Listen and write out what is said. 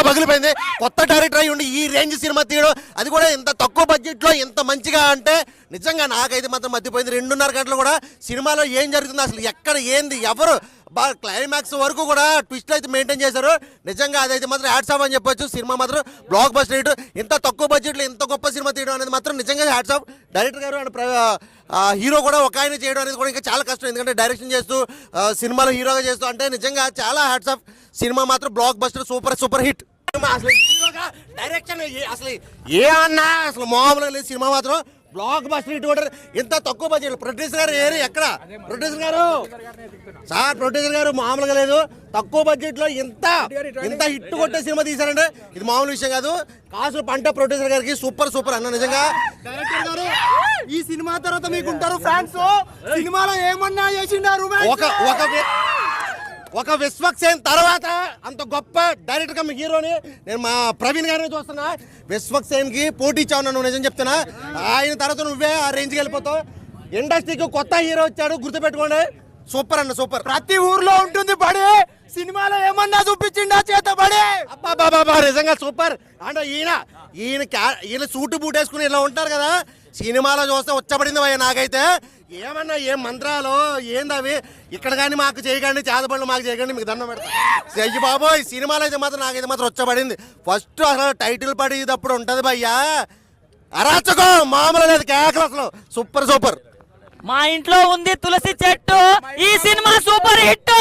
పగిలిపోయింది. కొత్త డైరెక్టర్ అయ్యి ఉండి ఈ రేంజ్ సినిమా తీయడం, అది కూడా ఇంత తక్కువ బడ్జెట్లో ఇంత మంచిగా అంటే నిజంగా నాకైతే మాత్రం మర్చిపోయింది. 2.5 గంటలు కూడా సినిమాలో ఏం జరుగుతుంది, అసలు ఎక్కడ ఏంది, ఎవరు బాగా క్లైమాక్స్ వరకు కూడా ట్విస్ట్ అయితే మెయింటైన్ చేశారు. నిజంగా అదైతే మాత్రం హ్యాట్స్ ఆఫ్ అని చెప్పొచ్చు. సినిమా మాత్రం బ్లాక్ బస్టర్ హిట్. ఇంత తక్కువ బడ్జెట్లో ఇంత గొప్ప సినిమా తీయడం అనేది మాత్రం నిజంగా హ్యాట్స్ ఆఫ్. డైరెక్టర్ గారు అండ్ హీరో కూడా ఒక ఆయన చేయడం అనేది కూడా ఇంకా చాలా కష్టం. ఎందుకంటే డైరెక్షన్ చేస్తూ సినిమాలో హీరోగా చేస్తూ అంటే నిజంగా చాలా హ్యాట్స్ ఆఫ్. సినిమా మాత్రం బ్లాక్ బస్టర్ సూపర్ హిట్. అసలు హీరోగా డైరెక్షన్ అసలు ఏ అన్నా అసలు మామూలుగా లేదు. సినిమా మాత్రం బ్లాక్ బస్టర్ హిట్ కూడా. ఇంత తక్కువ బడ్జెట్. ప్రొడ్యూసర్ గారు ఎక్కడ ప్రొడ్యూసర్ గారు సార్, ప్రొడ్యూసర్ గారు మామూలుగా లేదు. తక్కువ బడ్జెట్ లో ఇంత హిట్ కొట్టే సినిమా తీశారంటే ఇది మామూలు విషయం కాదు. కాసు పంట ప్రొడ్యూసర్ గారికి సూపర్ అన్న. నిజంగా డైరెక్టర్ గారు ఈ సినిమా తర్వాత మీకుంటారు ఫ్యాన్స్. సినిమాలో ఏమన్నా చేసిండారు ఒక విశ్వక్సేన్ తర్వాత అంత గొప్ప డైరెక్టర్ కమ్ హీరోని నేను మా ప్రవీణ్ గారిని చూస్తున్నా. విశ్వక్సేన్ కి పోటీ ఇచ్చావు, నువ్వు నిజం చెప్తున్నా. ఆయన తర్వాత నువ్వే ఆ రేంజ్కి వెళ్ళిపోతావు. ఇండస్ట్రీకి కొత్త హీరో వచ్చాడు, గుర్తుపెట్టుకోండి. సూపర్ అన్న సూపర్. ప్రతి ఊర్లో ఉంటుంది బడి. సినిమాలో ఏమన్నా చూపించిండా చేత బడి. అబ్బా నిజంగా సూపర్. అంటే ఈయన సూటు బూట్ వేసుకుని ఇలా ఉంటారు కదా, సినిమాలో చూస్తే వచ్చబడింది భయ్య. నాకైతే ఏమన్నా ఏం మంత్రాలు ఏంది అవి, ఇక్కడ కానీ మాకు చేయకండి, చేతబడులు మాకు చేయకండి, మీకు దండం పెడతా. చెయ్యి బాబోయ్. సినిమాలో అయితే మాత్రం నాకైతే మాత్రం వచ్చబడింది. ఫస్ట్ అసలు టైటిల్ పడేటప్పుడు ఉంటుంది భయ్యా, అరాచకం మామూలు లేదు, కేకలు అసలు సూపర్. మా ఇంట్లో ఉంది తులసి చెట్టు. ఈ సినిమా సూపర్ హిట్.